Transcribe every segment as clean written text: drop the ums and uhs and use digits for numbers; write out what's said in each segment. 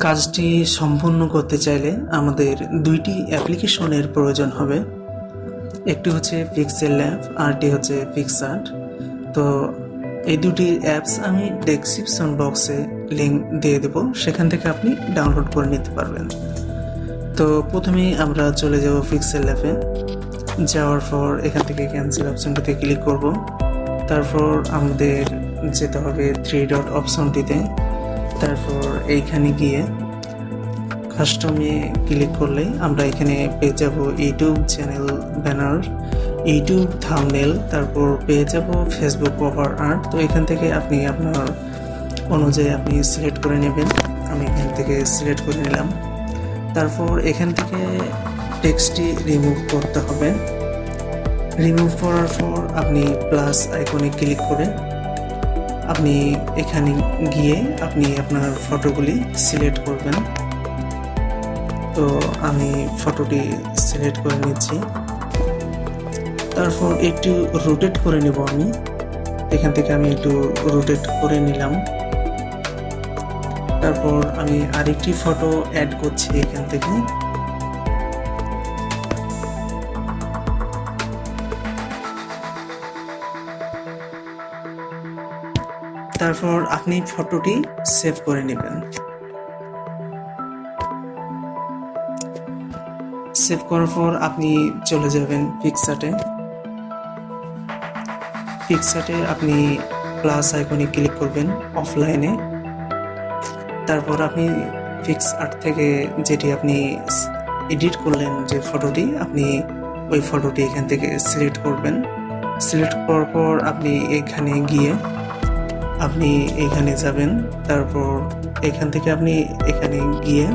কাজটি সম্পূর্ণ করতে চাইলে আমাদের দুইটি অ্যাপ্লিকেশনের প্রয়োজন হবে। একটি হচ্ছে Pixellab, আরটি হচ্ছে Picsart। তো এই দুটি অ্যাপস আমি ডেসক্রিপশন বক্সে লিঙ্ক দিয়ে দেব, সেখান থেকে আপনি ডাউনলোড করে নিতে পারবেন। তো প্রথমেই আমরা চলে যাব Pixellab-এ। যাওয়ার পর এখান থেকে ক্যান্সেল অপশনটিতে ক্লিক করব। তারপর আমাদের যেতে হবে 3 ডট অপশনটিতে। তারপর এইখানে গিয়ে কাস্টমে ক্লিক করলে আমরা এখানে পেয়ে যাব YouTube channel banner, YouTube thumbnail, তারপর পেয়ে যাব ফেসবুক কভার আর্ট। তো এখান থেকে আপনি আপনার অনুযায়ী আপনি সিলেক্ট করে নেবেন। আমি এখান থেকে সিলেক্ট করে নিলাম। তারপর এখান থেকে টেক্সটটি রিমুভ করতে হবে। রিমুভ করার পর আপনি প্লাস আইকনে ক্লিক করে আপনি এখানে গিয়ে আপনি আপনার ফটোগুলি সিলেক্ট করবেন। তো আমি ফটোটি সিলেক্ট করে নিচ্ছি। তারপর একটু রোটেট করে নেব। আমি এখান থেকে আমি একটু রোটেট করে নিলাম। তারপর আমি আরেকটি ফটো অ্যাড করছি এখান থেকে। তারপর আপনি ফটোটি সেভ করে নেবেন। সেভ করার পর আপনি চলে যাবেন পিকচার্টে। পিকচার্টে আপনি প্লাস আইকনে ক্লিক করবেন অফলাইনে। তারপর আপনি পিকচার্ট থেকে যেটি আপনি এডিট করলেন যে ফটোটি, আপনি ওই ফটোটি এখান থেকে সিলেক্ট করবেন। সিলেক্ট করার পর আপনি এখানে গিয়ে আপনি এখানে যাবেন। তারপর এখান থেকে আপনি এখানে গিয়ে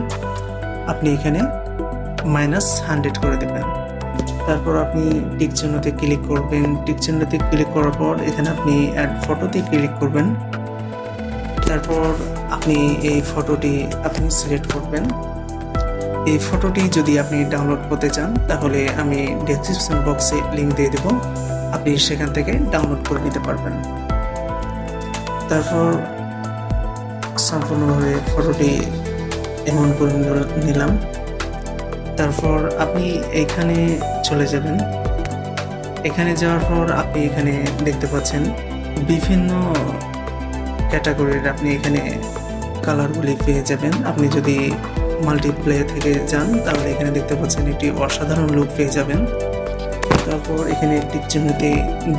আপনি এখানে -100 করে দেবেন। তারপর আপনি টিক চিহ্নতে ক্লিক করবেন। টিক চিহ্নতে ক্লিক করার পর এখানে আপনি অ্যাড ফটোতে ক্লিক করবেন। তারপর আপনি এই ফটোটি আপনি সিলেক্ট করবেন। এই ফটোটি যদি আপনি ডাউনলোড করতে চান তাহলে আমি ডেসক্রিপশন বক্সে লিঙ্ক দিয়ে দেব, আপনি সেখান থেকে ডাউনলোড করে নিতে পারবেন। তারপর সম্পূর্ণভাবে ফটোটি এমন করে নিলাম। তারপর আপনি এখানে চলে যাবেন। এখানে যাওয়ার পর আপনি এখানে দেখতে পাচ্ছেন বিভিন্ন ক্যাটাগরির আপনি এখানে কালারগুলি পেয়ে যাবেন। আপনি যদি মাল্টিপ্লে থেকে যান তাহলে এখানে দেখতে পাচ্ছেন একটি অসাধারণ লুক পেয়ে যাবেন। তারপর এখানে টিক চিহ্নতে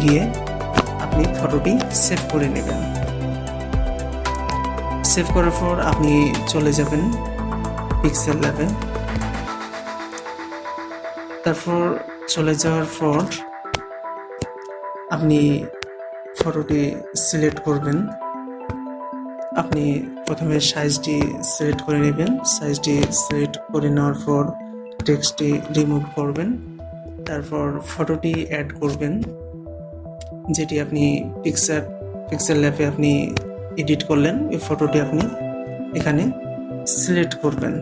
গিয়ে আপনি ফটোটি সেভ করে নেবেন। সেভ করার পর আপনি চলে যাবেন Pixellab-এ। তারপর চলে যাওয়ার পর আপনি ফটোটি সিলেক্ট করবেন। আপনি প্রথমে সাইজটি সিলেক্ট করে নেবেন। সাইজটি সিলেক্ট করে নেওয়ার পর টেক্সটটি রিমুভ করবেন। তারপর ফটোটি অ্যাড করবেন, যেটি আপনি Pixellab-এ আপনি এডিট করলেন। এই ফটোটি আপনি এখানে সিলেক্ট করবেন।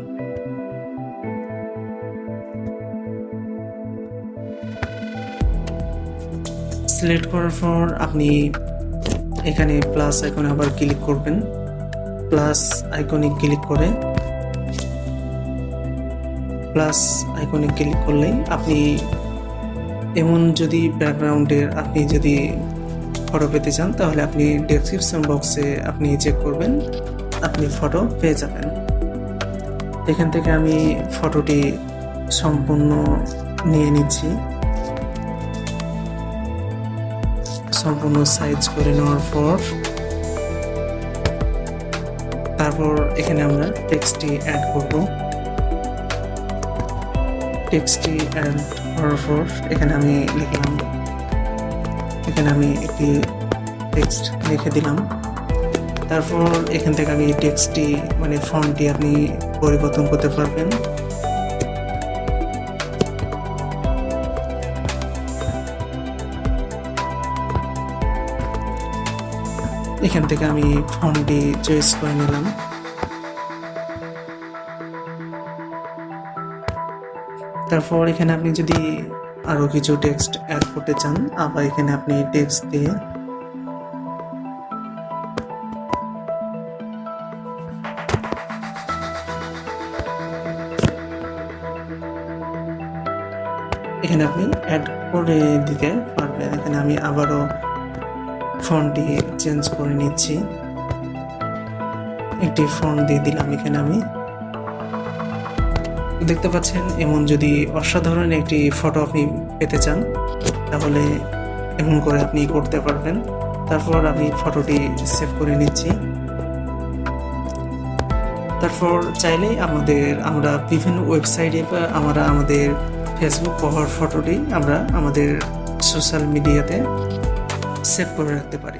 সিলেক্ট করার পর আপনি এখানে প্লাস আইকনে আবার ক্লিক করবেন। প্লাস আইকনে ক্লিক করে করলেই আপনি এমন যদি ব্যাকগ্রাউন্ডের আপনি যদি ফটো পেতে চান তাহলে আপনি ডেসক্রিপশন বক্সে আপনি চেক করবেন, আপনি ফটো পেয়ে যাবেন। এখান থেকে আমি ফটোটি সম্পূর্ণ নিয়ে নিচ্ছি। সম্পূর্ণ সাইজ করে নেওয়ার পর তারপর এখানে আমরা টেক্সটটি অ্যাড করব। টেক্সটটি অ্যাড করার পর এখানে আমি লিখলাম, এখানে আমি একটি টেক্সট লিখে দিলাম। তারপর এখান থেকে আমি টেক্সটটি মানে ফন্টটি আপনি পরিবর্তন করতে পারবেন। এখান থেকে আমি ফন্টটি চয়েস করে নিলাম। তারপর এখানে আপনি যদি আরো কিছু টেক্সট অ্যাড করতে চান আবার এখানে আপনি টেক্সট দিয়ে এখানে আপনি অ্যাড করে দিতে পারবেন। এখানে আমি আবারও ফন্টটি চেঞ্জ করে নিচ্ছি, একটি ফন্ট দিয়ে দিলাম। এখানে আমি দেখতে পাচ্ছেন, এমন যদি অসাধারণ একটি ফটো আপনি পেতে চান তাহলে এমন করে আপনি করতে পারবেন। তারপর আমি ফটোটি সেভ করে নিচ্ছি। তারপর চাইলে আমরা বিভিন্ন ওয়েবসাইটে বা আমাদের ফেসবুক কভার ফটোটি আমরা আমাদের সোশ্যাল মিডিয়াতে সেভ করে রাখতে পারি।